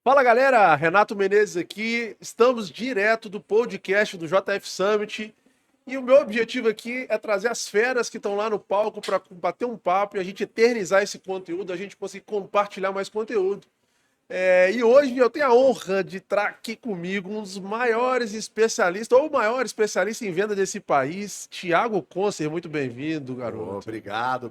Fala galera, Renato Menezes aqui, estamos direto do podcast do JF Summit e o meu objetivo aqui é trazer as feras que estão lá no palco para bater um papo e a gente eternizar esse conteúdo, a gente conseguir compartilhar mais conteúdo. E hoje eu tenho a honra de estar aqui comigo um dos maiores especialistas, ou o maior especialista em venda desse país, Thiago Concer, muito bem-vindo, garoto. Obrigado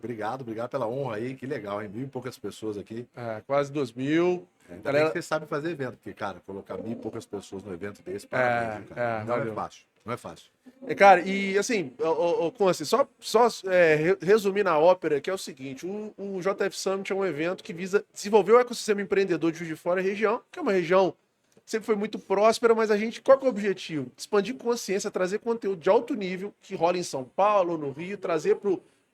pela honra aí, que legal, hein? 1.000 e poucas pessoas aqui. Quase 2.000. Ainda bem que você sabe fazer evento, porque, cara, colocar 1.000 e poucas pessoas no evento desse, parabéns, viu, cara? Não valeu. é fácil, não é fácil. Cara, e assim, Conce, resumir na ópera, que é o seguinte, o JF Summit é um evento que visa desenvolver o ecossistema empreendedor de Juiz de Fora região, que é uma região que sempre foi muito próspera, mas qual que é o objetivo? Expandir consciência, trazer conteúdo de alto nível, que rola em São Paulo, no Rio, trazer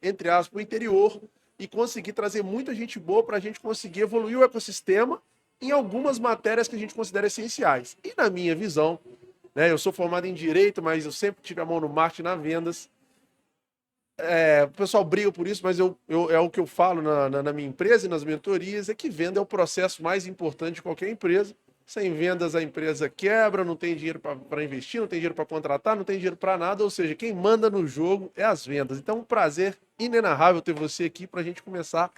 entre aspas, pro interior e conseguir trazer muita gente boa para a gente conseguir evoluir o ecossistema em algumas matérias que a gente considera essenciais. E na minha visão, né, eu sou formado em Direito, mas eu sempre tive a mão no marketing, nas vendas. O pessoal briga por isso, mas é o que eu falo na minha empresa e nas mentorias, é que venda é o processo mais importante de qualquer empresa. Sem vendas a empresa quebra, não tem dinheiro para investir, não tem dinheiro para contratar, não tem dinheiro para nada, ou seja, quem manda no jogo é as vendas. Então, um prazer inenarrável ter você aqui para a gente começar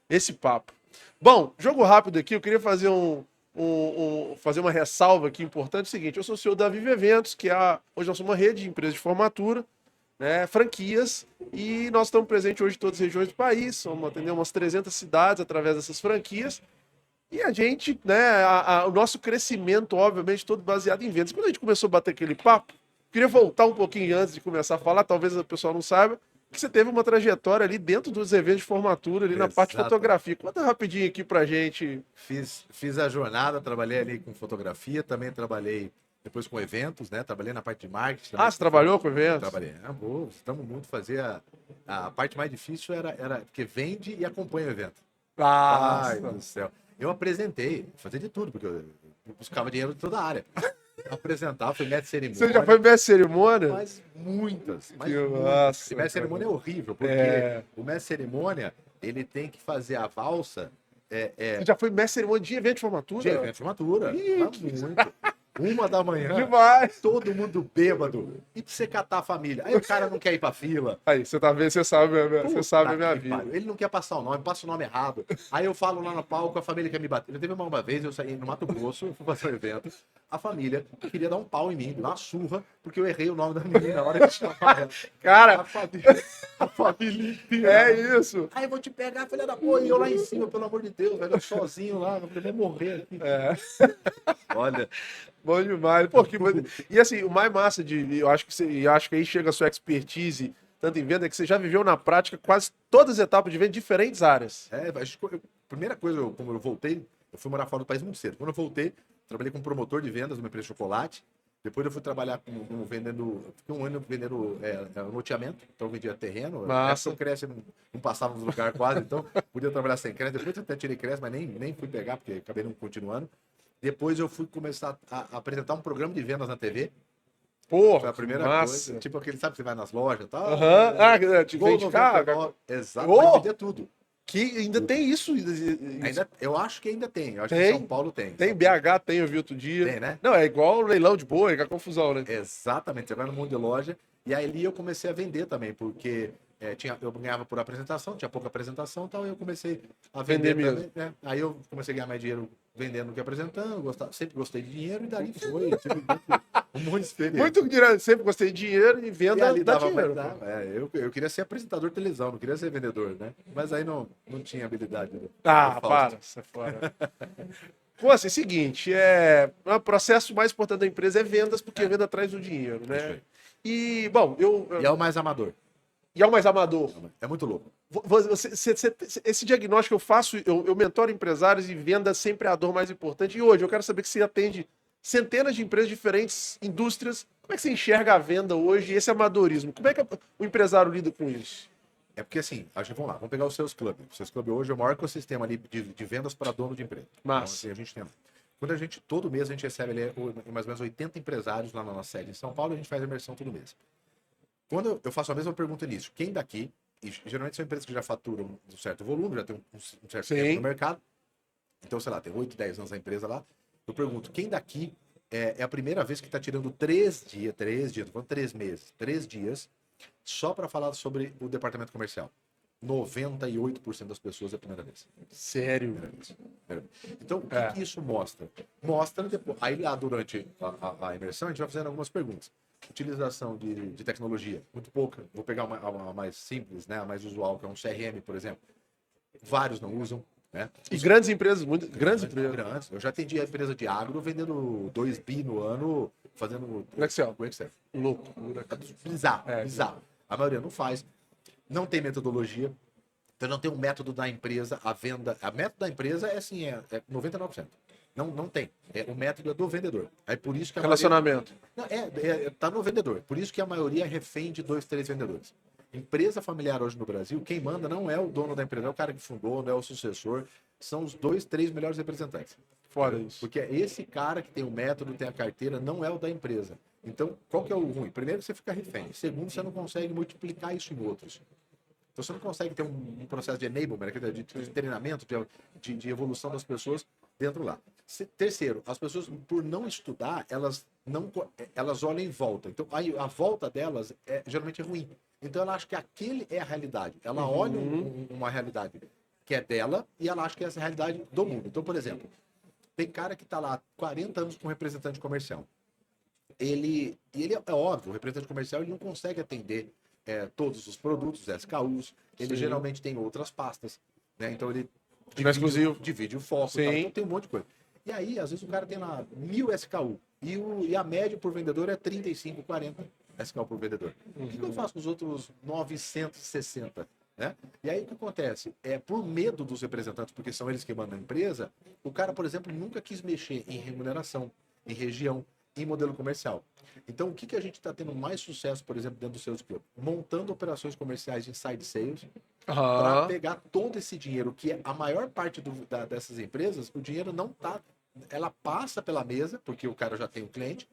esse papo. Bom, jogo rápido aqui, eu queria fazer fazer uma ressalva aqui importante. É o seguinte, eu sou o CEO da Vive Eventos, hoje nós somos uma rede de empresas de formatura, né, franquias, e nós estamos presentes hoje em todas as regiões do país, vamos atender umas 300 cidades através dessas franquias, e a gente, né, o nosso crescimento, obviamente, todo baseado em vendas. Quando a gente começou a bater aquele papo, queria voltar um pouquinho antes de começar a falar, talvez o pessoal não saiba, que você teve uma trajetória ali dentro dos eventos de formatura, ali na parte de fotografia. Conta rapidinho aqui pra gente. Fiz a jornada, trabalhei ali com fotografia, também trabalhei depois com eventos, né? Trabalhei na parte de marketing. Você trabalhou com eventos? Trabalhei. Estamos muito fazer a parte mais difícil era porque vende e acompanha o evento. Ai, do céu. Eu apresentei, fazia de tudo, porque eu buscava dinheiro de toda a área. Apresentar, fui mestre de cerimônia. Você já foi mestre de cerimônia? Mas muitas. Nossa, o mestre de cerimônia é horrível, porque o mestre de cerimônia, ele tem que fazer a valsa. Você já foi mestre de cerimônia de evento de formatura? De evento de formatura. Muito. 1 da manhã. Demais. Todo mundo bêbado. E pra você catar a família. Aí o cara não quer ir pra fila. Aí, você tá vendo, você sabe a minha vida. Ele não quer passar o nome, passa o nome errado. Aí eu falo lá no palco, a família quer me bater. Eu teve uma vez, eu saí no Mato Grosso, fui fazer um evento. A família queria dar um pau em mim, dar uma surra, porque eu errei o nome da menina na hora de chamar ela. Cara, a família inteira. É isso. Aí eu vou te pegar, filha da porra, e eu lá em cima, pelo amor de Deus, velho, eu sozinho lá, eu vou morrer aqui. Olha. Bom demais. E assim, o mais massa eu acho que aí chega a sua expertise, tanto em venda, que você já viveu na prática quase todas as etapas de venda em diferentes áreas. Primeira coisa, como eu voltei, eu fui morar fora do país muito cedo. Quando eu voltei, trabalhei como promotor de vendas numa empresa de chocolate. Depois eu fui trabalhar fiquei um ano vendendo loteamento, então eu vendia terreno. Massa. Eu cresce, não passava nos lugares quase, então podia trabalhar sem crédito. Depois eu até tirei crédito, mas nem fui pegar, porque acabei não continuando. Depois eu fui começar a apresentar um programa de vendas na TV. Porra, foi a primeira coisa. Tipo aquele, sabe, que você vai nas lojas e tal. Te vende carro. Exato, mas vendia tudo. Que ainda tem isso. Eu acho que ainda tem. Eu acho que em São Paulo tem. Tem, BH tem, eu vi outro dia. Tem, né? Não, é igual o leilão de boi, é a confusão, né? Exatamente. Você vai no mundo de loja. E aí ali eu comecei a vender também, porque eu ganhava por apresentação, tinha pouca apresentação, então eu comecei a vender mesmo. Também, né? Aí eu comecei a ganhar mais dinheiro vendendo do que apresentando, sempre gostei de dinheiro e daí foi. Um monte de experiência. Muito direto, sempre gostei de dinheiro e venda e ali dá dava dinheiro. Eu queria ser apresentador de televisão, não queria ser vendedor, né? Mas aí não tinha habilidade. Para, sai fora. Assim, seguinte, o processo mais importante da empresa é vendas, porque a venda traz o dinheiro, né? E, bom, E é o mais amador. E é o mais amador. É muito louco. Esse diagnóstico eu faço, eu mentoro empresários e venda sempre é a dor mais importante. E hoje eu quero saber que você atende centenas de empresas, diferentes indústrias. Como é que você enxerga a venda hoje e esse amadorismo? Como é que o empresário lida com isso? É porque assim, vamos lá, vamos pegar o Sales Club. O Sales Club hoje é o maior ecossistema ali de vendas para dono de empresa. Mas então, assim, a gente tem. Todo mês a gente recebe ali mais ou menos 80 empresários lá na nossa sede em São Paulo, a gente faz a imersão todo mês. Quando eu faço a mesma pergunta nisso, quem daqui, e geralmente são empresas que já faturam um certo volume, já tem um certo tempo no mercado, Então, sei lá, tem 8, 10 anos a empresa lá. Eu pergunto, quem daqui é a primeira vez que está tirando 3 dias, tô falando 3 meses, 3 dias, só para falar sobre o departamento comercial? 98% das pessoas é a primeira vez. Sério? Primeira vez. Primeira vez. Então, o que isso mostra? Mostra depois. Aí lá durante a imersão, a gente vai fazendo algumas perguntas. Utilização de tecnologia, muito pouca. Vou pegar a mais simples, né? A mais usual, que é um CRM, por exemplo. Vários não usam. Né? E grandes empresas, muito grandes empresas. Grandes. Eu já atendi a empresa de agro vendendo 2 bi no ano, fazendo No Excel. com Excel. Louco. Bizarro, bizarro. A maioria não faz. Não tem metodologia. Então não tem um método da empresa, a venda. A método da empresa é assim, é 99%. Não tem. O método é do vendedor. É por isso que Relacionamento. Tá no vendedor. Por isso que a maioria é refém de 2, 3 vendedores. Empresa familiar hoje no Brasil, quem manda não é o dono da empresa, é o cara que fundou, não é o sucessor. São os 2, 3 melhores representantes. Fora isso. Porque esse cara que tem o método, tem a carteira, não é o da empresa. Então, qual que é o ruim? Primeiro, você fica refém. Segundo, você não consegue multiplicar isso em outros. Então, você não consegue ter um processo de enablement, de treinamento, de evolução das pessoas dentro lá. Terceiro, as pessoas, por não estudar, elas olham em volta. Então, aí, a volta delas geralmente é ruim. Então, ela acha que aquele é a realidade. Ela olha uma realidade que é dela e ela acha que essa é a realidade do mundo. Então, por exemplo, tem cara que está lá 40 anos com representante comercial. Ele é óbvio, o representante comercial ele não consegue atender todos os produtos, os SKUs. Ele geralmente tem outras pastas, né? Então ele divide o foco. Tal. Então tem um monte de coisa. E aí, às vezes, o cara tem lá 1000 SKU e a média por vendedor é 35, 40 SKU por vendedor. O que eu faço com os outros 960? Né? E aí o que acontece? Por medo dos representantes, porque são eles que mandam a empresa, o cara, por exemplo, nunca quis mexer em remuneração, em região, em modelo comercial. Então, o que a gente está tendo mais sucesso, por exemplo, dentro do Sales Club? Montando operações comerciais de inside sales para pegar todo esse dinheiro, que é a maior parte dessas empresas, o dinheiro não está... Ela passa pela mesa, porque o cara já tem um cliente,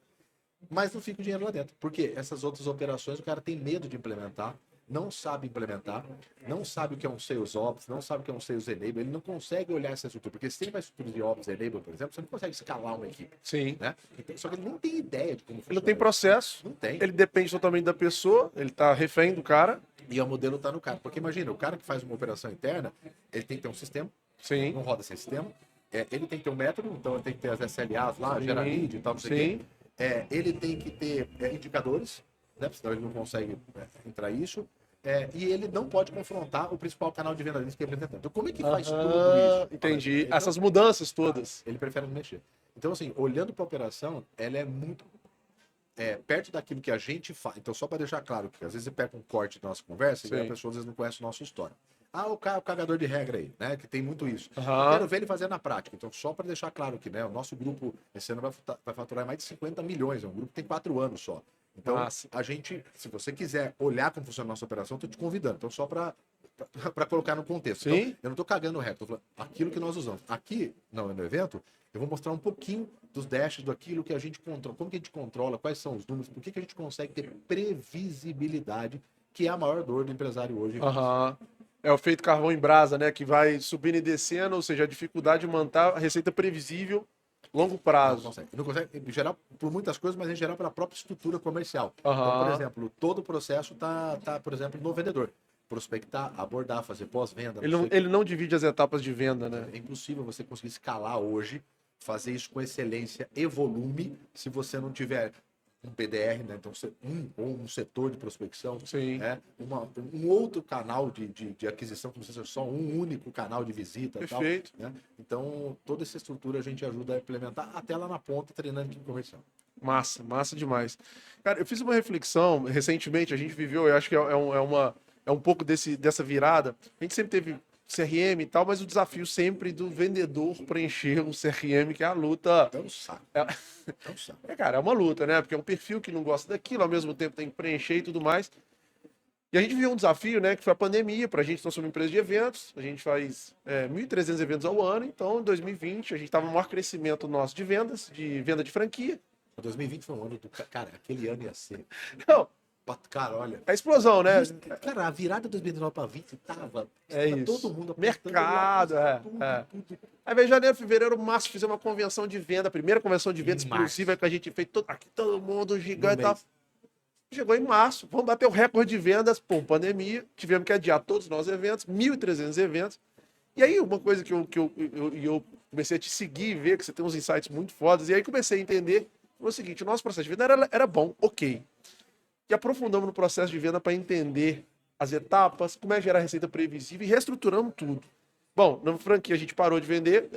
mas não fica o dinheiro lá dentro. Porque essas outras operações, o cara tem medo de implementar, não sabe implementar, não sabe o que é um Sales Ops, não sabe o que é um Sales Enable, ele não consegue olhar essa estrutura, porque se tem uma estrutura de Ops Enable, por exemplo, você não consegue escalar uma equipe. Sim. Né? Só que ele não tem ideia de como funciona. Ele não tem processo, não tem. Ele depende totalmente da pessoa, ele está refém do cara. E o modelo está no cara. Porque imagina, o cara que faz uma operação interna, ele tem que ter um sistema, não roda sem sistema, ele tem que ter um método, então ele tem que ter as SLAs lá, gera lead e tal, não sei o quê. Ele tem que ter indicadores, né? Senão ele não consegue entrar isso. E ele não pode confrontar o principal canal de venda deles, que é o representante. Então, como é que faz tudo isso? Entendi. Então, essas mudanças todas. Ele prefere não mexer. Então, assim, olhando para a operação, ela é muito perto daquilo que a gente faz. Então, só para deixar claro, que às vezes você pega um corte da nossa conversa e a pessoa às vezes não conhece a nossa história. O cagador de regra aí, né? Que tem muito isso. Eu quero ver ele fazer na prática. Então, só para deixar claro que, né? O nosso grupo, esse ano, vai faturar mais de 50 milhões. É um grupo que tem 4 anos só. Então, a gente, se você quiser olhar como funciona a nossa operação, eu tô te convidando. Então, só para colocar no contexto. Então, eu não tô cagando reto, tô falando aquilo que nós usamos. Aqui, no evento, eu vou mostrar um pouquinho dos dashes, daquilo que a gente controla, como que a gente controla, quais são os números, por que a gente consegue ter previsibilidade, que é a maior dor do empresário hoje. É o feito carvão em brasa, né? Que vai subindo e descendo, ou seja, a dificuldade de manter a receita previsível longo prazo. Não consegue, em geral, por muitas coisas, mas em geral pela própria estrutura comercial. Então, por exemplo, todo o processo tá, por exemplo, no vendedor. Prospectar, abordar, fazer pós-venda. Ele não divide as etapas de venda, né? É impossível você conseguir escalar hoje, fazer isso com excelência e volume, se você não tiver um PDR, né? Então, ou um setor de prospecção, um outro canal de aquisição, que não seja só um único canal de visita. Perfeito. Tal, né? Então, toda essa estrutura a gente ajuda a implementar até lá na ponta, treinando equipe comercial. Massa demais. Cara, eu fiz uma reflexão, recentemente, a gente viveu, eu acho que é um pouco dessa virada. A gente sempre teve CRM e tal, mas o desafio sempre do vendedor preencher um CRM, que é a luta. É um saco. Cara, é uma luta, né? Porque é um perfil que não gosta daquilo, ao mesmo tempo tem que preencher e tudo mais. E a gente viveu um desafio, né? Que foi a pandemia. Pra gente, nós somos uma empresa de eventos. A gente faz 1.300 eventos ao ano. Então, em 2020, a gente estava no maior crescimento nosso de vendas, de venda de franquia. 2020 foi um ano do... Cara, aquele ano ia ser... Não, Cara, olha. É explosão, né? Cara, a virada de 2019 para 20 tava isso. Todo mundo mercado, tudo. Aí veio janeiro, fevereiro, março, fizemos uma convenção de venda, a primeira convenção de venda exclusiva que a gente fez, aqui todo mundo gigante e tal. Chegou em março, vamos bater o recorde de vendas, pandemia, tivemos que adiar todos os nossos eventos, 1.300 eventos. E aí, uma coisa que eu comecei a te seguir e ver, que você tem uns insights muito fodas, e aí comecei a entender, foi o seguinte, o nosso processo de venda era bom, ok. E aprofundamos no processo de venda para entender as etapas, como é gerar receita previsível e reestruturamos tudo. Bom, na franquia a gente parou de vender,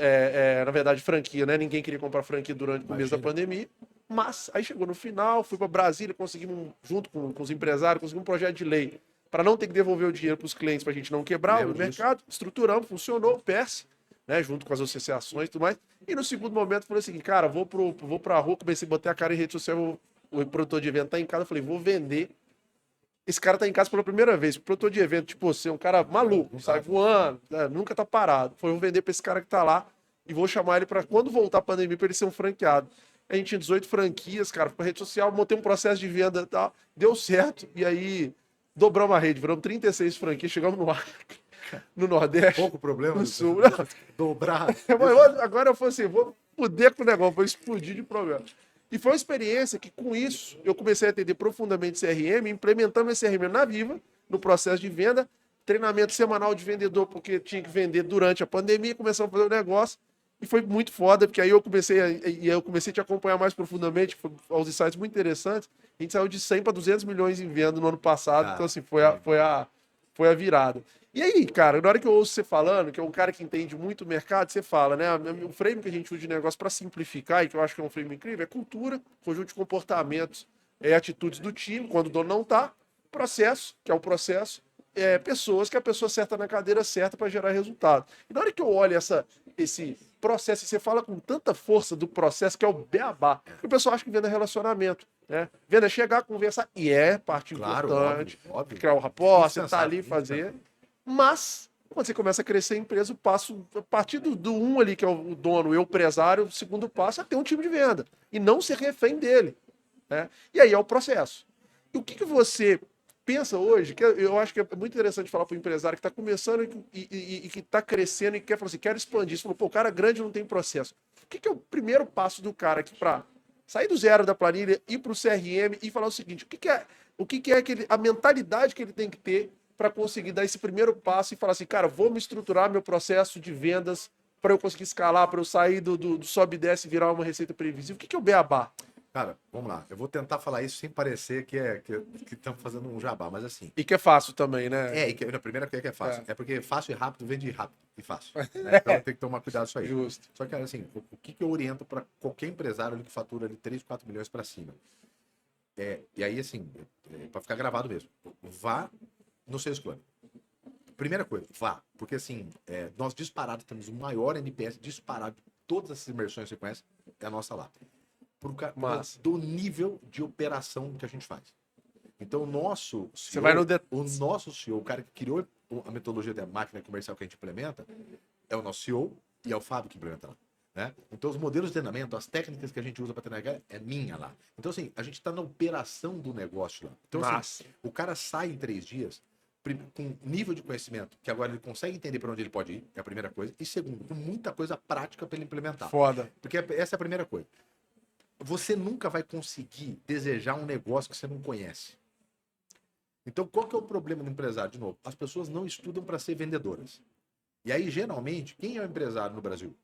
na verdade franquia, né? Ninguém queria comprar franquia durante o começo da pandemia, mas aí chegou no final, fui para Brasília, conseguimos, junto com os empresários, conseguimos um projeto de lei para não ter que devolver o dinheiro para os clientes, para a gente não quebrar o mercado, estruturamos, funcionou, o PERS, né, junto com as associações e tudo mais. E no segundo momento falei assim, cara, vou para a rua, comecei a botar a cara em rede social, o produtor de evento tá em casa, eu falei, vou vender. Esse cara tá em casa pela primeira vez. O produtor de evento, tipo, você é um cara maluco, sai voando, né? Nunca tá parado. Foi, vou vender pra esse cara que tá lá e vou chamar ele pra quando voltar a pandemia, pra ele ser um franqueado. A gente tinha 18 franquias, cara, pra rede social, montei um processo de venda e tal, deu certo. E aí, dobramos a rede, viramos 36 franquias, chegamos no Acre, no Nordeste. Pouco problema no Sul. Dobrar. Agora eu falei assim, vou fuder com o negócio, vou explodir de problema. E foi uma experiência que, com isso, eu comecei a entender profundamente CRM, implementando esse CRM na Viva, no processo de venda, treinamento semanal de vendedor, porque tinha que vender durante a pandemia, começamos a fazer o negócio, e foi muito foda, porque aí eu comecei a te acompanhar mais profundamente, aos insights muito interessantes. A gente saiu de 100 para 200 milhões em venda no ano passado, então assim, foi a virada. E aí, cara, na hora que eu ouço você falando, que é um cara que entende muito o mercado, você fala, né? O frame que a gente usa de negócio para simplificar, e que eu acho que é um frame incrível, é cultura, conjunto de comportamentos, atitudes do time, quando o dono não tá, processo, que é o processo, pessoas, que é a pessoa certa na cadeira certa para gerar resultado. E na hora que eu olho esse processo, e você fala com tanta força do processo, que é o beabá, que o pessoal acha que venda relacionamento, né? Venda é chegar, conversar, e é parte importante, óbvio. criar o rapport, você tá ali fazer. Mas, quando você começa a crescer a empresa, o passo, a partir do um ali, que é o dono, eu, empresário, o segundo passo é ter um time de venda e não ser refém dele, né? E aí é o processo. E o que você pensa hoje, que eu acho que é muito interessante falar para o empresário que está começando e que está crescendo e quer falar assim, quero expandir. Você falou, pô, o cara grande não tem processo. O que é o primeiro passo do cara aqui para sair do zero da planilha, ir para o CRM e falar o seguinte, o que é a mentalidade que ele tem que ter para conseguir dar esse primeiro passo e falar assim, cara, vou me estruturar meu processo de vendas para eu conseguir escalar, para eu sair do sobe e desce e virar uma receita previsível. O que é o beabá? Cara, vamos lá. Eu vou tentar falar isso sem parecer que estamos fazendo um jabá, mas assim. E que é fácil também, né? A primeira coisa que é fácil. É porque fácil e rápido vende rápido e fácil. Né? Então tem que tomar cuidado com isso aí. Justo. Só que, assim, o que eu oriento para qualquer empresário ali que fatura ali 3, 4 milhões para cima? E aí, assim, para ficar gravado mesmo, vá no seu plano. Primeira coisa, vá. Porque, assim, nós disparados temos o maior NPS disparado de todas essas imersões que você conhece, é a nossa lá. Do nível de operação que a gente faz. Então, o nosso CEO, nosso CEO, o cara que criou a metodologia da máquina comercial que a gente implementa, é o nosso CEO e é o Fábio que implementa lá. Né? Então, os modelos de treinamento, as técnicas que a gente usa para treinar é minha lá. Então, assim, a gente está na operação do negócio lá. Então, assim, o cara sai em 3 dias com nível de conhecimento, que agora ele consegue entender para onde ele pode ir, é a primeira coisa. E segundo, com muita coisa prática para ele implementar. Foda. Porque essa é a primeira coisa. Você nunca vai conseguir desejar um negócio que você não conhece. Então, qual que é o problema do empresário? De novo, as pessoas não estudam para ser vendedoras. E aí, geralmente, quem é o empresário no Brasil?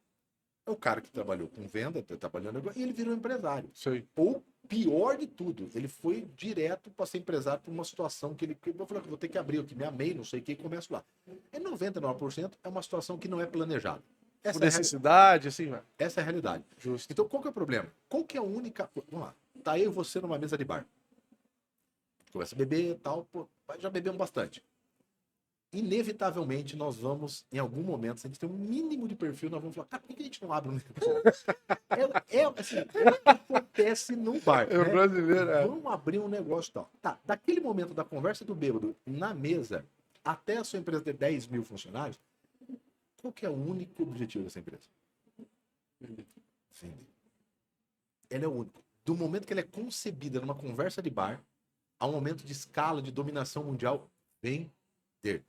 É o cara que trabalhou com venda, trabalhando e ele virou empresário. Sei. Ou, pior de tudo, ele foi direto para ser empresário por uma situação que ele... Eu falei, vou ter que abrir aqui, me amei, não sei o que, e começo lá. E 99% é uma situação que não é planejada. Essa necessidade, assim, velho. Essa é a realidade. Justo. Então, qual que é o problema? Qual que é a única... Vamos lá. Tá eu e você numa mesa de bar. Começa a beber e tal, pô, já bebemos bastante. Inevitavelmente, nós vamos, em algum momento, se a gente tem um mínimo de perfil, nós vamos falar, cara, por que a gente não abre um negócio? Assim, o que acontece no bar. É, né? Brasileiro, Vamos abrir um negócio e tal. Tá, daquele momento da conversa do bêbado na mesa, até a sua empresa ter 10 mil funcionários, qual que é o único objetivo dessa empresa? Vender. Ela é o único. Do momento que ela é concebida numa conversa de bar, a um momento de escala, de dominação mundial, vender.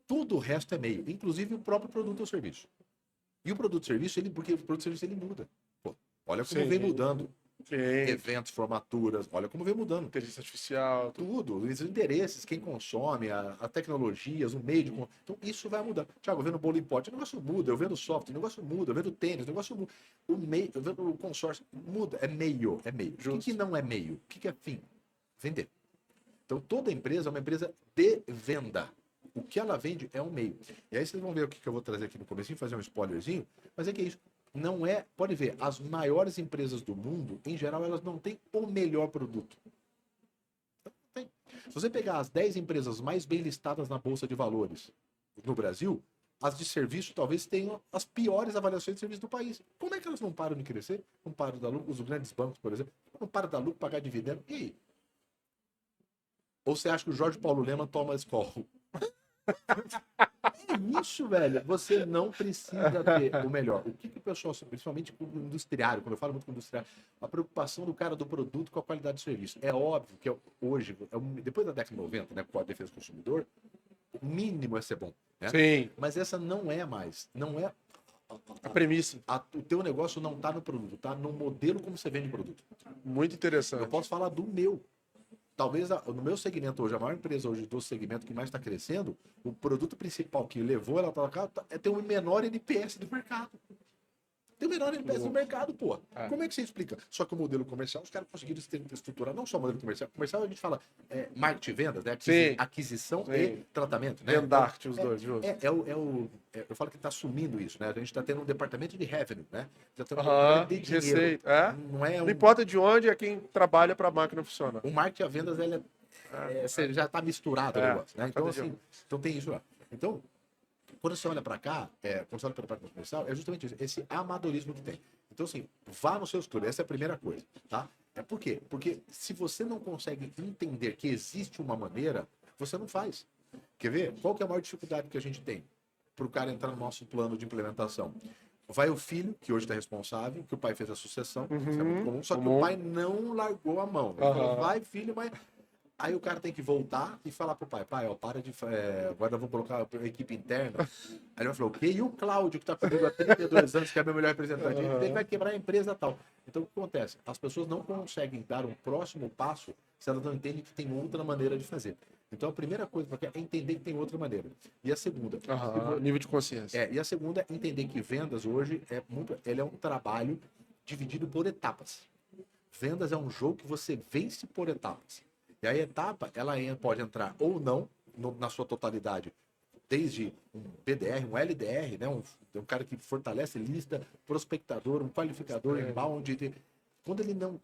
Tudo o resto é meio, inclusive o próprio produto ou serviço. E o produto ou serviço, porque o produto ou serviço ele muda. Pô, olha como vem mudando. Eventos, formaturas, olha como vem mudando. Inteligência artificial. Tudo, os interesses, quem consome, as tecnologias, o meio de... Então, isso vai mudar. Tiago, eu vendo bolo em pote, o negócio muda. Eu vendo software, o negócio muda. Eu vendo tênis, o negócio muda. O meio, eu vendo o consórcio, muda. É meio, é meio. O que não é meio? O que é fim? Vender. Então, toda empresa é uma empresa de venda. O que ela vende é um meio. E aí vocês vão ver o que eu vou trazer aqui no comecinho, fazer um spoilerzinho, mas é que é isso. Não é, pode ver, as maiores empresas do mundo, em geral, elas não têm o melhor produto. Não tem. Se você pegar as 10 empresas mais bem listadas na Bolsa de Valores no Brasil, as de serviço talvez tenham as piores avaliações de serviço do país. Como é que elas não param de crescer? Não param de dar lucro? Os grandes bancos, por exemplo, não param de dar lucro, pagar dividendo. E aí? Ou você acha que o Jorge Paulo Lemann toma escola? É isso, velho. Você não precisa ter o melhor. O que o pessoal, principalmente com o industriário, quando eu falo muito com o industriário, a preocupação do cara do produto com a qualidade do serviço. É óbvio que hoje, depois da década de 90, né, com a defesa do consumidor, o mínimo é ser bom. Né? Sim. Mas essa não é mais. Não é a premissa. O teu negócio não está no produto, está no modelo como você vende o produto. Muito interessante. Eu posso falar do meu. Talvez no meu segmento hoje, a maior empresa hoje do segmento que mais está crescendo, o produto principal que levou ela para cá é ter um menor NPS do mercado. Tem o menor NPS do mercado, pô. Como é que você explica? Só que o modelo comercial, os caras conseguiram estruturar não só o modelo comercial. Comercial a gente fala marketing e vendas, né? Aquisição e tratamento. Né? Vendart, os dois, juntos. Eu falo que está assumindo isso, né? A gente está tendo um departamento de revenue, né? Já tendo um departamento de receita. Não importa de onde, é quem trabalha para a máquina funcionar. O marketing e a vendas, você já está misturado o negócio, né? Então, assim, então tem isso lá. Então, quando você olha para cá, quando você olha para a parte comercial, é justamente isso, esse amadorismo que tem. Então, assim, vá no seu estudo, essa é a primeira coisa, tá? Por quê? Porque se você não consegue entender que existe uma maneira, você não faz. Quer ver? Qual que é a maior dificuldade que a gente tem para o cara entrar no nosso plano de implementação? Vai o filho, que hoje está responsável, que o pai fez a sucessão, isso é muito comum, só que o pai não largou a mão. Ele falou, vai filho, mas... Aí o cara tem que voltar e falar pro pai, ó, para de... agora eu vou colocar a equipe interna. Aí ele vai falar, o quê? E o Cláudio, que tá comigo há 32 anos, que é meu melhor representante, ele vai quebrar a empresa e tal. Então, o que acontece? As pessoas não conseguem dar um próximo passo se elas não entendem que tem outra maneira de fazer. Então, a primeira coisa é entender que tem outra maneira. E a segunda... nível de consciência. E a segunda é entender que vendas hoje ele é um trabalho dividido por etapas. Vendas é um jogo que você vence por etapas. E a etapa, ela pode entrar ou não na sua totalidade, desde um BDR, um LDR, né? um cara que fortalece lista, prospectador, um qualificador, inbound. Quando ele não...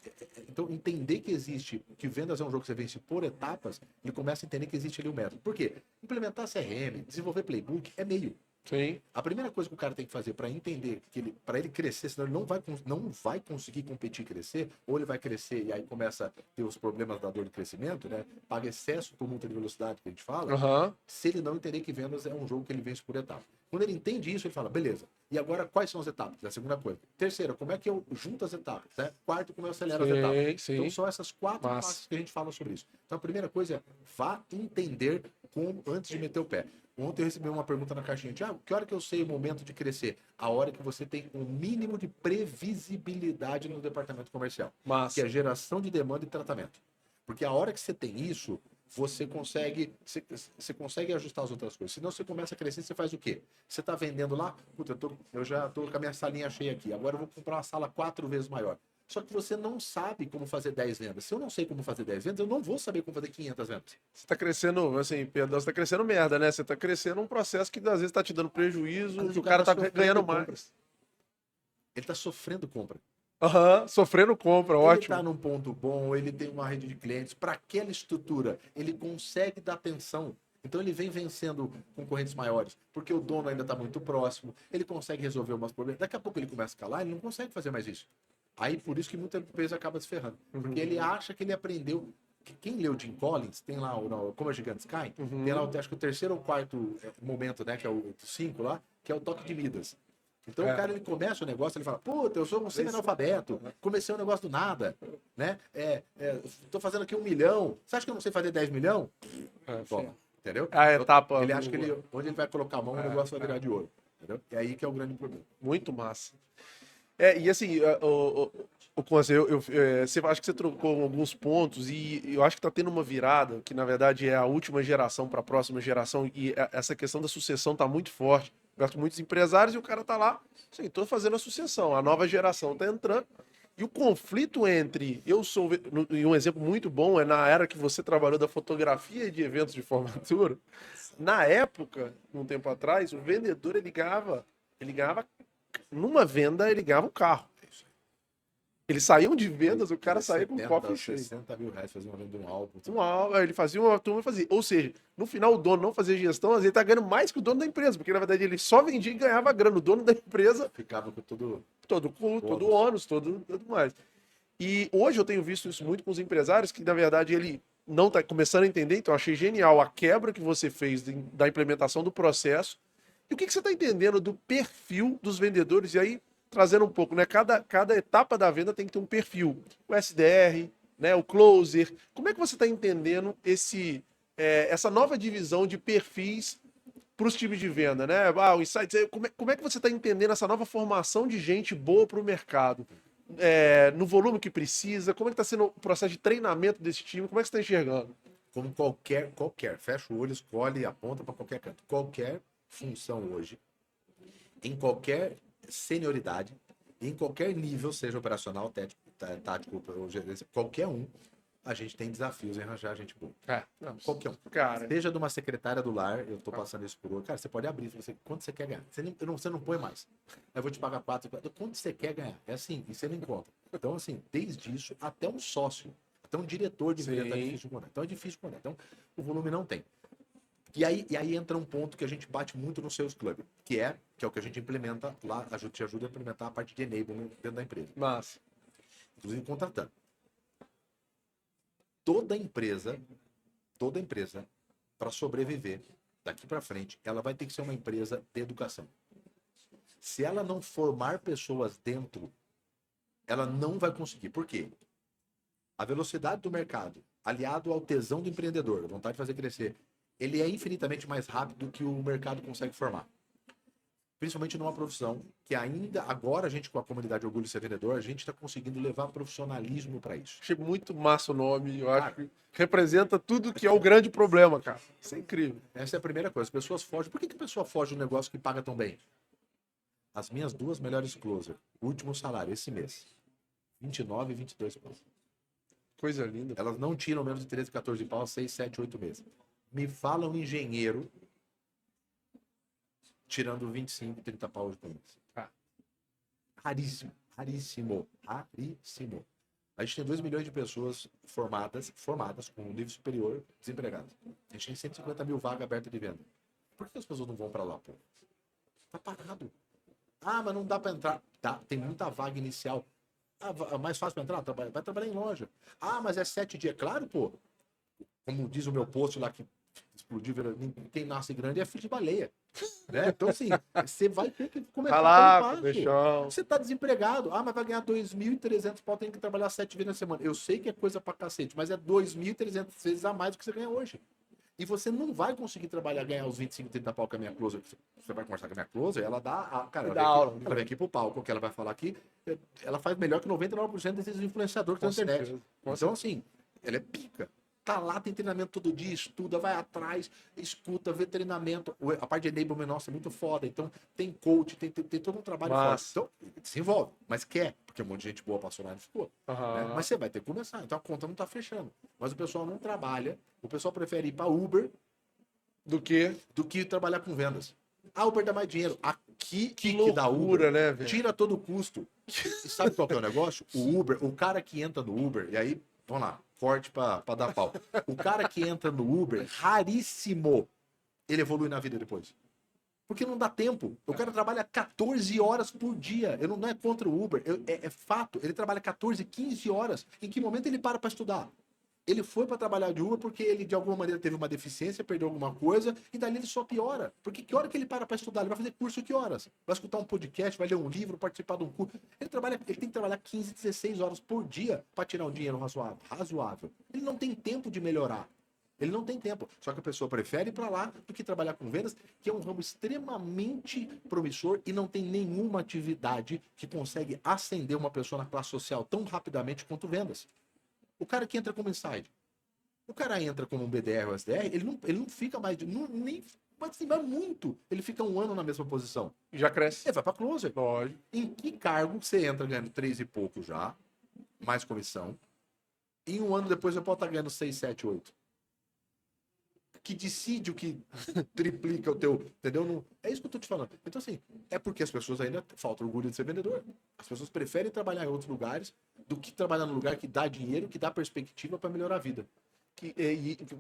Então, entender que existe, que vendas é um jogo que você vence por etapas, ele começa a entender que existe ali um método. Por quê? Implementar CRM, desenvolver playbook é meio. Sim. A primeira coisa que o cara tem que fazer para entender que para ele crescer, senão ele não vai conseguir competir e crescer, ou ele vai crescer e aí começa a ter os problemas da dor de crescimento, né? Paga excesso por multa de velocidade que a gente fala. Se ele não entender que vendas é um jogo que ele vence por etapa. Quando ele entende isso, ele fala, beleza. E agora, quais são as etapas? É a segunda coisa. Terceira, como é que eu junto as etapas? Né? Quarto, como eu acelero as etapas? Sim. Então, são essas 4 passos que a gente fala sobre isso. Então, a primeira coisa é, vá entender como antes de meter o pé. Ontem eu recebi uma pergunta na caixinha. Tiago, que hora que eu sei o momento de crescer? A hora que você tem um mínimo de previsibilidade no departamento comercial. Que é geração de demanda e tratamento. Porque a hora que você tem isso, você consegue ajustar as outras coisas. Senão você começa a crescer, você faz o quê? Você está vendendo lá, puta, eu já estou com a minha salinha cheia aqui, agora eu vou comprar uma sala 4 vezes maior. Só que você não sabe como fazer 10 vendas. Se eu não sei como fazer 10 vendas, eu não vou saber como fazer 500 vendas. Você está crescendo, assim, perdão, você está crescendo merda, né? Você está crescendo um processo que às vezes está te dando prejuízo, o cara está ganhando mais. Ele está sofrendo compra. Sofrendo compra, ótimo. Ele está num ponto bom, ele tem uma rede de clientes. Para aquela estrutura, ele consegue dar atenção. Então ele vem vencendo concorrentes maiores, porque o dono ainda está muito próximo, ele consegue resolver umas problemas. Daqui a pouco ele começa a escalar, ele não consegue fazer mais isso. Aí por isso que muita empresa acaba se ferrando. Porque ele acha que ele aprendeu. Quem leu Jim Collins, tem lá Como as Gigantes Caem, tem lá, acho que o terceiro ou quarto momento, né? Que é o 5 lá, que é o toque de Midas. Então o cara, ele começa o negócio, ele fala, puta, eu sou um semi-analfabeto, comecei um negócio do nada, né? Tô fazendo aqui 1 milhão, você acha que eu não sei fazer 10 milhões? Toma, entendeu? A etapa... Ele acha que onde ele vai colocar a mão, o negócio vai virar de ouro, entendeu? É aí que é o grande problema. Muito massa. E assim, Conce, você acha que você trocou alguns pontos e eu acho que tá tendo uma virada, que na verdade é a última geração para a próxima geração, e essa questão da sucessão tá muito forte. Gosto muitos empresários e o cara tá lá, assim, tô fazendo a sucessão, a nova geração tá entrando. E o conflito entre e um exemplo muito bom é na era que você trabalhou da fotografia e de eventos de formatura. Na época, um tempo atrás, o vendedor ele ganhava numa venda, ele ganhava um carro. Eles saíam de vendas, o cara saía com o copo cheio. 60 mil reais fazia uma venda de um álbum. Ele fazia, uma turma fazia. Ou seja, no final o dono não fazia gestão, às vezes ele tá ganhando mais que o dono da empresa, porque na verdade ele só vendia e ganhava grana. O dono da empresa ficava com todo ônus, tudo mais. E hoje eu tenho visto isso muito com os empresários, que na verdade ele não tá começando a entender, então eu achei genial a quebra que você fez da implementação do processo. E o que você está entendendo do perfil dos vendedores? E aí, trazendo um pouco, né? Cada etapa da venda tem que ter um perfil. O SDR, né? O closer. Como é que você está entendendo essa nova divisão de perfis para os times de venda, né? O Insights, como é que você está entendendo essa nova formação de gente boa para o mercado? No volume que precisa? Como é que está sendo o processo de treinamento desse time? Como é que você está enxergando? Como qualquer, fecha o olho, escolhe e aponta para qualquer canto. Qualquer função hoje, em qualquer senioridade, em qualquer nível, seja operacional, tático, qualquer um, a gente tem desafios em arranjar gente boa. Qualquer um. Cara. Seja de uma secretária do lar, eu tô passando isso por outro. Cara, você pode abrir, quanto você quer ganhar? Você não põe mais. Eu vou te pagar 4, quanto você quer ganhar? É assim, e você não encontra. Então, assim, desde isso até um sócio, até um diretor de venda tá difícil de encontrar. Então é difícil de encontrar. Então, o volume não tem. E aí entra um ponto que a gente bate muito no Sales Club, que é o que a gente implementa lá, te ajuda a implementar a parte de enablement dentro da empresa. Massa. Inclusive contratando. Toda empresa, para sobreviver daqui para frente, ela vai ter que ser uma empresa de educação. Se ela não formar pessoas dentro, ela não vai conseguir. Por quê? A velocidade do mercado, aliado ao tesão do empreendedor, a vontade de fazer crescer, ele é infinitamente mais rápido do que o mercado consegue formar. Principalmente numa profissão que ainda, agora a gente com a comunidade Orgulho de Ser Vendedor, a gente está conseguindo levar profissionalismo para isso. Achei muito massa o nome, eu acho que representa tudo que é o grande problema, cara. Isso é incrível. Essa é a primeira coisa, as pessoas fogem. Por que a pessoa foge de um negócio que paga tão bem? As minhas 2 melhores closer, último salário esse mês, 29 e 22 pau. Coisa linda. Elas não tiram menos de 13, 14 pau, 6, 7, 8 meses. Me fala um engenheiro tirando 25, 30 pau por mês. Raríssimo. A gente tem 2 milhões de pessoas formadas com um nível superior, desempregadas. A gente tem 150 mil vagas abertas de venda. Por que as pessoas não vão para lá, pô? Tá parado. Mas não dá para entrar. Tá, tem muita vaga inicial. Mais fácil para entrar? Vai trabalhar em loja. Mas é 7 dias. Claro, pô. Como diz o meu post lá que explodiu, quem nasce grande é filho de baleia. Né? Então, assim, você vai ter que começar a passo. Você tá desempregado. Mas vai ganhar 2.300 pau, tem que trabalhar 7 vezes na semana. Eu sei que é coisa pra cacete, mas é 2.300 vezes a mais do que você ganha hoje. E você não vai conseguir trabalhar, ganhar os 25, 30 pau com a minha closer. Você vai conversar com a minha closer, ela dá... ela vem aqui pro palco, o que ela vai falar aqui, ela faz melhor que 99% desses influenciadores que estão na internet. Então, assim, ela é pica. Tá lá, tem treinamento todo dia, estuda, vai atrás, escuta, vê treinamento. A parte de enablement nossa é muito foda. Então, tem coach, tem todo um trabalho foda. Então, se envolve, mas quer, porque um monte de gente boa passou lá e não ficou. Né? Mas você vai ter que começar. Então, a conta não tá fechando. Mas o pessoal não trabalha. O pessoal prefere ir para Uber do que trabalhar com vendas. Uber dá mais dinheiro. Aqui que loucura, dá Uber, né, velho? Tira todo o custo. E sabe qual que é o negócio? O Uber, o cara que entra no Uber, e aí, vamos lá, forte pra dar pau. O cara que entra no Uber, raríssimo, ele evolui na vida depois. Porque não dá tempo. O cara trabalha 14 horas por dia. Eu não é contra o Uber. É fato. Ele trabalha 14, 15 horas. Em que momento ele para estudar? Ele foi para trabalhar de Uber porque ele, de alguma maneira, teve uma deficiência, perdeu alguma coisa, e dali ele só piora. Porque que hora que ele para estudar? Ele vai fazer curso que horas? Vai escutar um podcast, vai ler um livro, participar de um curso. Ele tem que trabalhar 15, 16 horas por dia para tirar um dinheiro razoável. Ele não tem tempo de melhorar. Ele não tem tempo. Só que a pessoa prefere ir para lá do que trabalhar com vendas, que é um ramo extremamente promissor e não tem nenhuma atividade que consegue ascender uma pessoa na classe social tão rapidamente quanto vendas. O cara que entra como inside, o cara entra como um BDR ou SDR, ele não fica mais, nem vai muito. Ele fica um ano na mesma posição. E já cresce. Ele vai para closer. Lógico. Em que cargo você entra ganhando 3 e pouco já, mais comissão, e um ano depois você pode estar ganhando 6, 7, 8? Que decide o que triplica o teu, entendeu? Não, é isso que eu tô te falando. Então, assim, é porque as pessoas ainda falta orgulho de ser vendedor. As pessoas preferem trabalhar em outros lugares do que trabalhar num lugar que dá dinheiro, que dá perspectiva para melhorar a vida.